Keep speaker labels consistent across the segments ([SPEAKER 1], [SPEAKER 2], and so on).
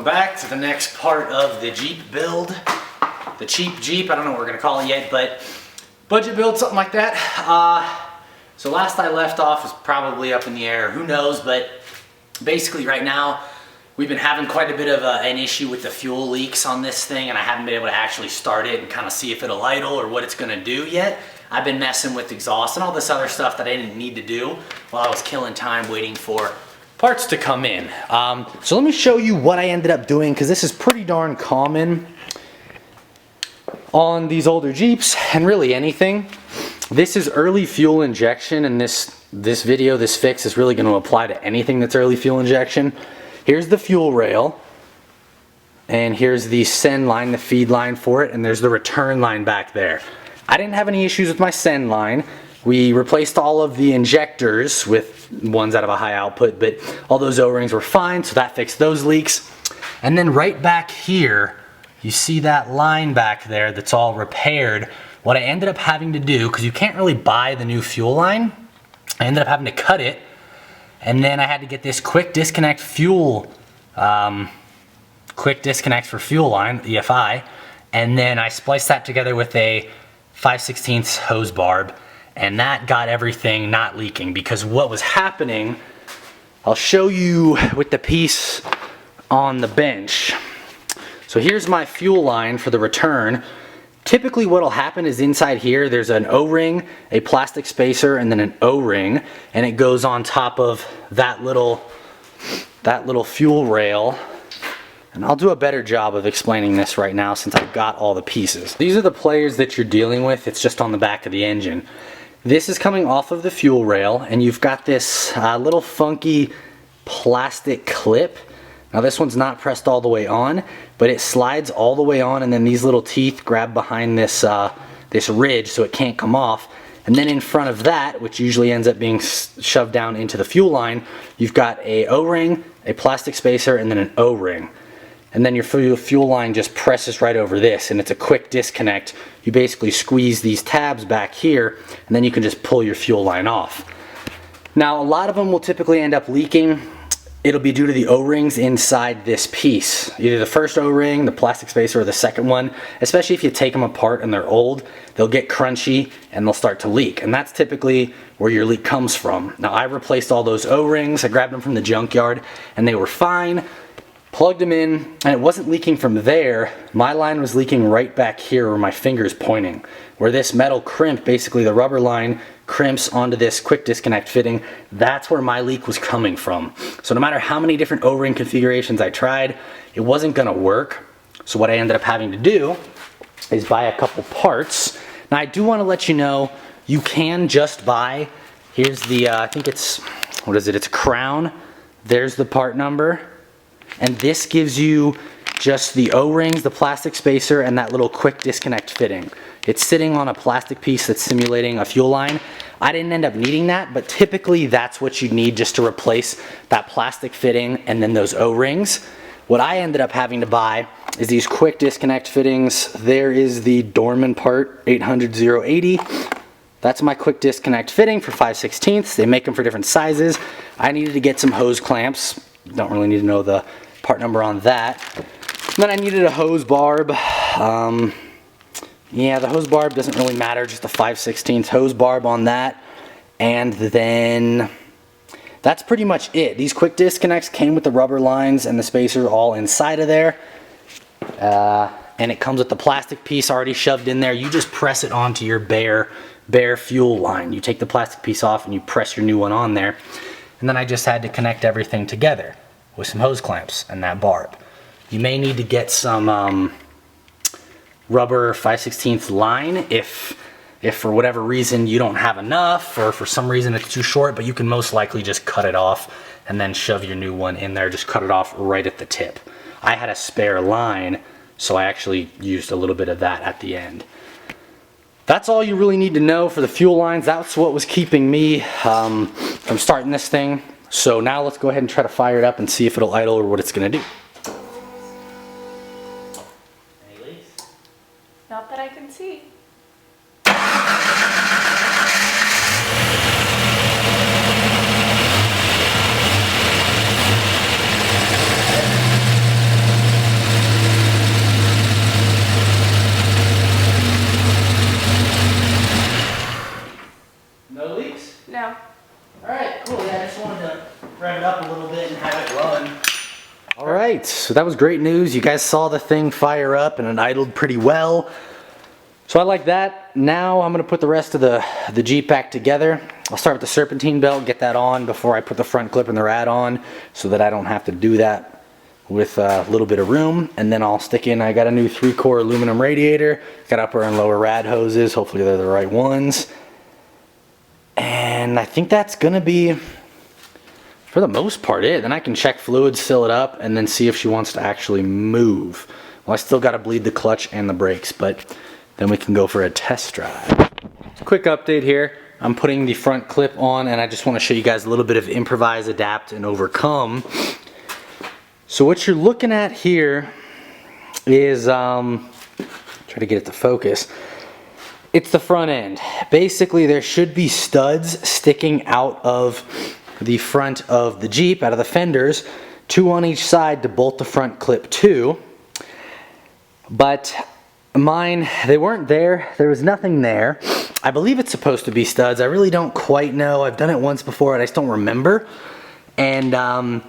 [SPEAKER 1] welcome back to the next part of the Jeep build. The cheap Jeep, I don't know what we're gonna call it yet, but budget build, something like that. So last I left off was probably up in the air, who knows, but basically right now we've been having quite a bit of an issue with the fuel leaks on this thing, and I haven't been able to actually start it and kind of see if it'll idle or what it's gonna do yet. I've been messing with exhaust and all this other stuff that I didn't need to do while I was killing time waiting for parts to come in. So let me show you what I ended up doing, because this is pretty darn common on these older Jeeps and really anything. This is early fuel injection, and this fix is really going to apply to anything that's early fuel injection. Here's the fuel rail, and here's the send line, the feed line for it, and there's the return line back there. I didn't have any issues with my send line. We replaced all of the injectors with ones out of a high output, but all those O-rings were fine, so that fixed those leaks. And then right back here, you see that line back there that's all repaired. What I ended up having to do, because you can't really buy the new fuel line, I ended up having to cut it, and then I had to get this quick disconnect for fuel line, EFI, and then I spliced that together with a 5/16 hose barb, and that got everything not leaking. Because what was happening, I'll show you with the piece on the bench. So here's my fuel line for the return. Typically what'll happen is inside here there's an O-ring, a plastic spacer, and then an O-ring, and it goes on top of that little fuel rail. And I'll do a better job of explaining this right now since I've got all the pieces. These are the players that you're dealing with. It's just on the back of the engine. This is coming off of the fuel rail, and you've got this little funky plastic clip. Now this one's not pressed all the way on, but it slides all the way on, and then these little teeth grab behind this this ridge so it can't come off. And then in front of that, which usually ends up being shoved down into the fuel line, you've got a O-ring, a plastic spacer, and then an O-ring. And then your fuel line just presses right over this, and it's a quick disconnect. You basically squeeze these tabs back here, and then you can just pull your fuel line off. Now, a lot of them will typically end up leaking. It'll be due to the O-rings inside this piece. Either the first O-ring, the plastic spacer, or the second one. Especially if you take them apart and they're old, they'll get crunchy and they'll start to leak. And that's typically where your leak comes from. Now, I replaced all those O-rings. I grabbed them from the junkyard, and they were fine. Plugged them in, and it wasn't leaking from there. My line was leaking right back here where my finger's pointing. Where this metal crimp, basically the rubber line, crimps onto this quick disconnect fitting, that's where my leak was coming from. So no matter how many different O-ring configurations I tried, it wasn't gonna work. So what I ended up having to do is buy a couple parts. Now I do wanna let you know, you can just buy, here's the, I think it's, what is it, it's a crown. There's the part number. And this gives you just the O-rings, the plastic spacer, and that little quick disconnect fitting. It's sitting on a plastic piece that's simulating a fuel line. I didn't end up needing that, but typically that's what you need just to replace that plastic fitting and then those O-rings. What I ended up having to buy is these quick disconnect fittings. There is the Dorman part 800-080. That's my quick disconnect fitting for 5/16. They make them for different sizes. I needed to get some hose clamps. Don't really need to know the part number on that. And then I needed a hose barb. Yeah, the hose barb doesn't really matter, just a 5/16 hose barb on that. And then that's pretty much it. These quick disconnects came with the rubber lines and the spacer all inside of there. And it comes with the plastic piece already shoved in there. You just press it onto your bare fuel line. You take the plastic piece off and you press your new one on there. And then I just had to connect everything together with some hose clamps and that barb. You may need to get some rubber 5/16 line if for whatever reason you don't have enough, or for some reason it's too short, but you can most likely just cut it off and then shove your new one in there. Just cut it off right at the tip. I had a spare line, so I actually used a little bit of that at the end. That's all you really need to know for the fuel lines. That's what was keeping me from starting this thing. So now let's go ahead and try to fire it up and see if it'll idle or what it's gonna do. Any leaks?
[SPEAKER 2] Not that I can see.
[SPEAKER 1] right, so that was great news. You guys saw the thing fire up and it idled pretty well. So I like that. Now I'm gonna put the rest of the Jeep back together. I'll start with the serpentine belt, get that on before I put the front clip and the rad on so that I don't have to do that with a little bit of room. And then I'll stick in, I got a new 3-core aluminum radiator, got upper and lower rad hoses, hopefully they're the right ones. And I think that's gonna be, for the most part, it. Then I can check fluids, fill it up, and then see if she wants to actually move. Well, I still gotta bleed the clutch and the brakes, but then we can go for a test drive. Quick update here. I'm putting the front clip on and I just want to show you guys a little bit of improvise, adapt, and overcome. So what you're looking at here is, try to get it to focus. It's the front end. Basically there should be studs sticking out of the front of the Jeep, out of the fenders, 2 on each side to bolt the front clip to. But mine, they weren't there. There was nothing there. I believe it's supposed to be studs. I really don't quite know. I've done it once before and I just don't remember. And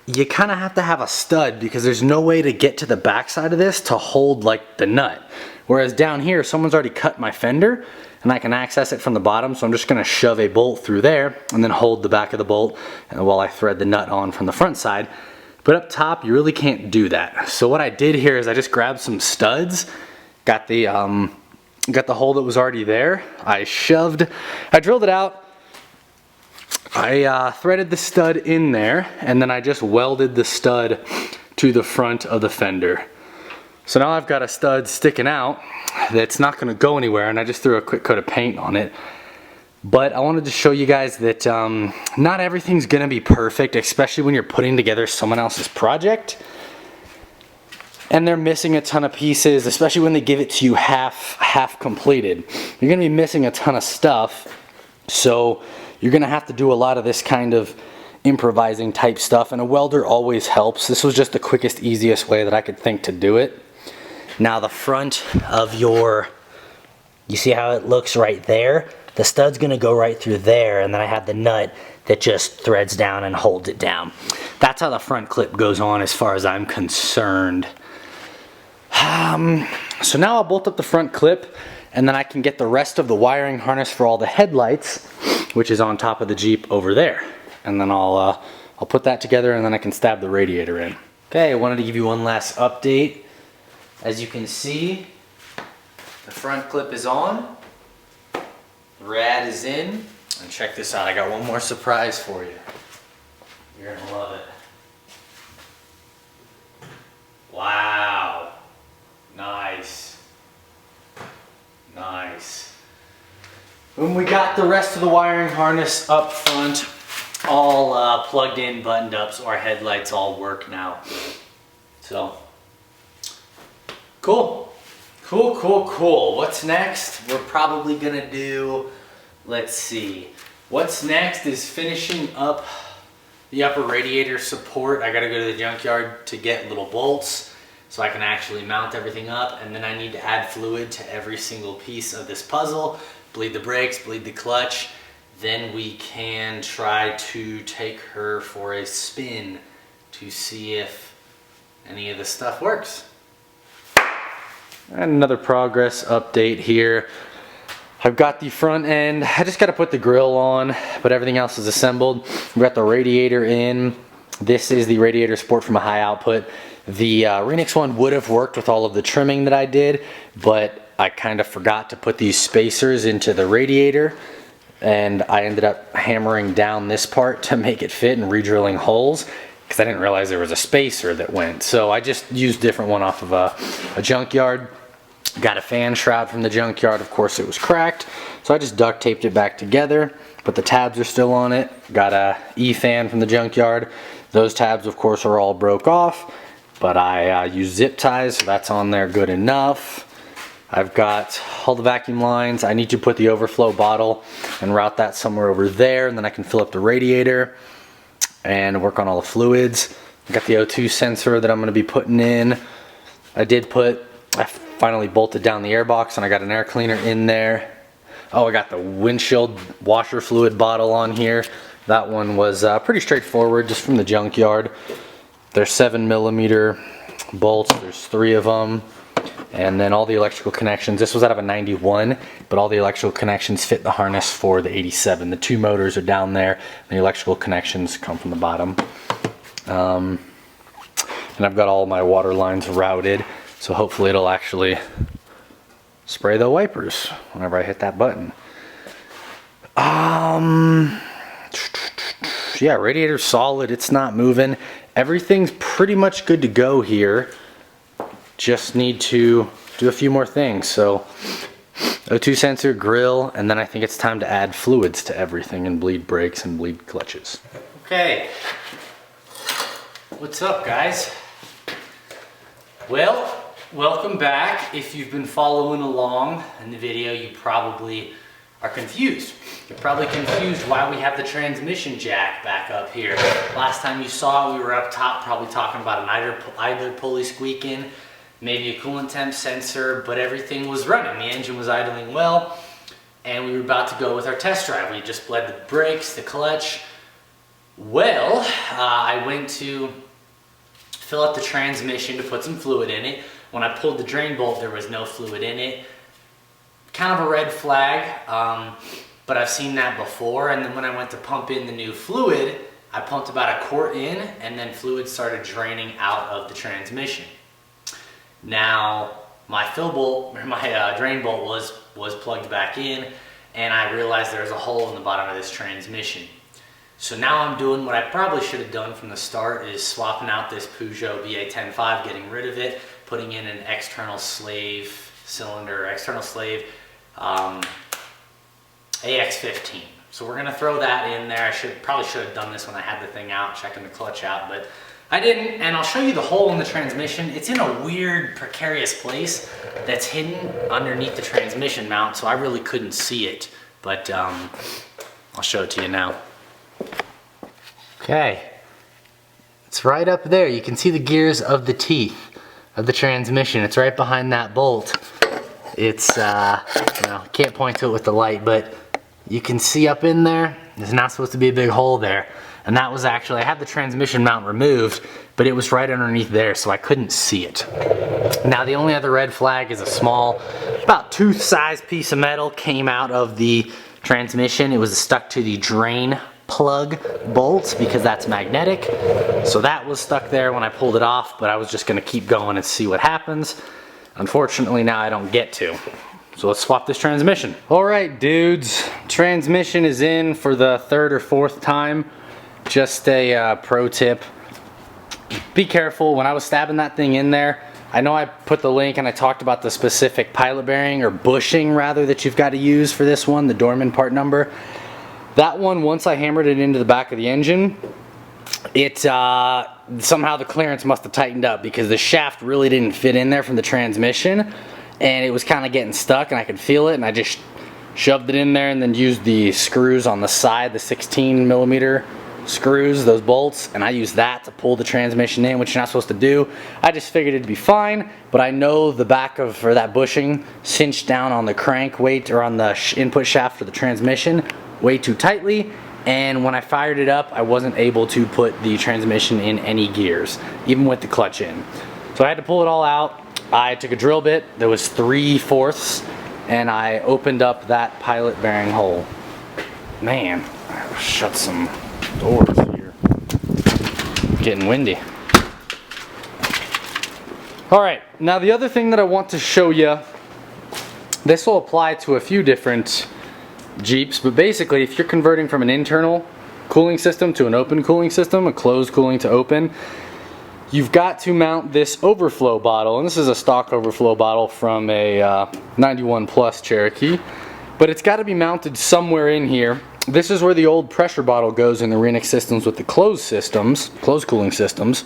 [SPEAKER 1] you kind of have to have a stud because there's no way to get to the back side of this to hold like the nut. Whereas down here, someone's already cut my fender and I can access it from the bottom. So I'm just gonna shove a bolt through there and then hold the back of the bolt while I thread the nut on from the front side. But up top, you really can't do that. So what I did here is I just grabbed some studs, got the hole that was already there. I drilled it out. I threaded the stud in there and then I just welded the stud to the front of the fender. So now I've got a stud sticking out that's not gonna go anywhere, and I just threw a quick coat of paint on it. But I wanted to show you guys that not everything's gonna be perfect, especially when you're putting together someone else's project. And they're missing a ton of pieces, especially when they give it to you half completed. You're gonna be missing a ton of stuff, so you're gonna have to do a lot of this kind of improvising type stuff, and a welder always helps. This was just the quickest, easiest way that I could think to do it. Now the front of you see how it looks right there? The stud's gonna go right through there, and then I have the nut that just threads down and holds it down. That's how the front clip goes on as far as I'm concerned. So now I'll bolt up the front clip and then I can get the rest of the wiring harness for all the headlights, which is on top of the Jeep over there. And then I'll put that together and then I can stab the radiator in. Okay, I wanted to give you one last update. As you can see, the front clip is on, the rad is in, and check this out, I got one more surprise for you. You're gonna love it. Wow. Nice. Nice. When we got the rest of the wiring harness up front, all plugged in, buttoned up, so our headlights all work now. So, cool. Cool, cool, cool. What's next? We're probably gonna do, let's see. What's next is finishing up the upper radiator support. I gotta go to the junkyard to get little bolts so I can actually mount everything up, and then I need to add fluid to every single piece of this puzzle, bleed the brakes, bleed the clutch. Then we can try to take her for a spin to see if any of this stuff works. And another progress update here. I've got the front end, I just gotta put the grill on, but everything else is assembled. We've got the radiator in. This is the radiator support from a high output. The Renix one would have worked with all of the trimming that I did, but I kind of forgot to put these spacers into the radiator, and I ended up hammering down this part to make it fit and re-drilling holes because I didn't realize there was a spacer that went. So I just used a different one off of a junkyard. Got a fan shroud from the junkyard, of course it was cracked, so I just duct taped it back together, but the tabs are still on it. Got a E-fan from the junkyard. Those tabs of course are all broke off, but I used zip ties, so that's on there good enough. I've got all the vacuum lines. I need to put the overflow bottle and route that somewhere over there, and then I can fill up the radiator and work on all the fluids. I got the O2 sensor that I'm going to be putting in. I finally bolted down the air box and I got an air cleaner in there. Oh, I got the windshield washer fluid bottle on here. That one was pretty straightforward, just from the junkyard. They're 7mm bolts. There's 3 of them. And then all the electrical connections. This was out of a 91, but all the electrical connections fit the harness for the 87. The 2 motors are down there, and the electrical connections come from the bottom. And I've got all my water lines routed, so hopefully it'll actually spray the wipers whenever I hit that button. Yeah, radiator's solid. It's not moving. Everything's pretty much good to go here. Just need to do a few more things. So O2 sensor, grill, and then I think it's time to add fluids to everything and bleed brakes and bleed clutches. Okay, what's up guys? Well, welcome back. If you've been following along in the video, you probably are confused. You're probably confused why we have the transmission jack back up here. Last time you saw it, we were up top probably talking about an idler pulley squeaking, maybe a coolant temp sensor, but everything was running. The engine was idling well, and we were about to go with our test drive. We just bled the brakes, the clutch. Well, I went to fill up the transmission to put some fluid in it. When I pulled the drain bolt, there was no fluid in it. Kind of a red flag, but I've seen that before. And then when I went to pump in the new fluid, I pumped about a quart in, and then fluid started draining out of the transmission. Now, my fill bolt, or my drain bolt was plugged back in, and I realized there was a hole in the bottom of this transmission. So now I'm doing what I probably should have done from the start, is swapping out this Peugeot BA105, getting rid of it, putting in an external slave cylinder, external slave AX15. So we're gonna throw that in there. I probably should have done this when I had the thing out, checking the clutch out, but I didn't, and I'll show you the hole in the transmission. It's in a weird, precarious place that's hidden underneath the transmission mount, so I really couldn't see it, but I'll show it to you now. Okay, it's right up there. You can see the gears of the teeth of the transmission. It's right behind that bolt. It's, can't point to it with the light, but you can see up in there, there's not supposed to be a big hole there. And that was actually, I had the transmission mount removed, but it was right underneath there, so I couldn't see it. Now the only other red flag is a small, about tooth-sized piece of metal came out of the transmission. It was stuck to the drain plug bolt because that's magnetic. So that was stuck there when I pulled it off, but I was just gonna keep going and see what happens. Unfortunately, now I don't get to. So let's swap this transmission. All right, dudes, transmission is in for the 3rd or 4th time. Just a pro tip, be careful. When I was stabbing that thing in there, I know I put the link and I talked about the specific pilot bearing, or bushing rather, that you've got to use for this one, the Dorman part number. That one, once I hammered it into the back of the engine, it somehow the clearance must have tightened up because the shaft really didn't fit in there from the transmission, and it was kind of getting stuck, and I could feel it, and I just shoved it in there and then used the screws on the side, the 16mm screws, those bolts, and I used that to pull the transmission in, which you're not supposed to do. I just figured it'd be fine, but I know the back of, or that bushing, cinched down on the crank weight, or on the input shaft for the transmission way too tightly, and when I fired it up, I wasn't able to put the transmission in any gears, even with the clutch in. So I had to pull it all out. I took a drill bit, there was 3/4, and I opened up that pilot bearing hole. Man, I gotta shut some doors here. Getting windy. Alright, now the other thing that I want to show you, this will apply to a few different Jeeps, but basically if you're converting from an internal cooling system to an open cooling system, a closed cooling to open, you've got to mount this overflow bottle, and this is a stock overflow bottle from a 91 Plus Cherokee, but it's got to be mounted somewhere in here. This is where the old pressure bottle goes in the Renix systems with the closed cooling systems.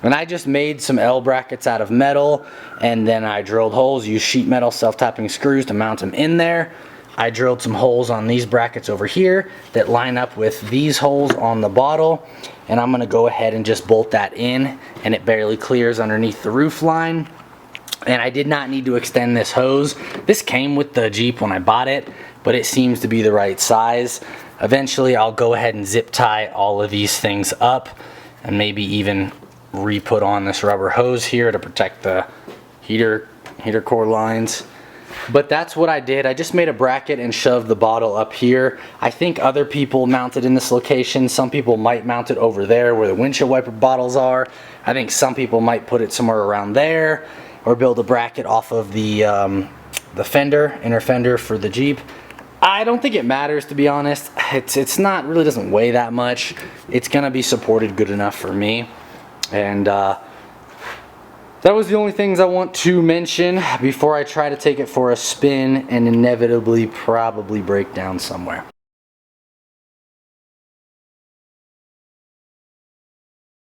[SPEAKER 1] And I just made some L brackets out of metal, and then I drilled holes, used sheet metal self-tapping screws to mount them in there. I drilled some holes on these brackets over here that line up with these holes on the bottle, and I'm gonna go ahead and just bolt that in, and it barely clears underneath the roof line. And I did not need to extend this hose. This came with the Jeep when I bought it, but it seems to be the right size. Eventually I'll go ahead and zip tie all of these things up, and maybe even re-put on this rubber hose here to protect the heater core lines. But that's what I did. I just made a bracket and shoved the bottle up here. I think other people mount it in this location. Some people might mount it over there where the windshield wiper bottles are. I think some people might put it somewhere around there, or build a bracket off of the fender, inner fender for the Jeep. I don't think it matters, to be honest. It's not, really doesn't weigh that much. It's gonna be supported good enough for me. And that was the only things I want to mention before I try to take it for a spin and inevitably probably break down somewhere.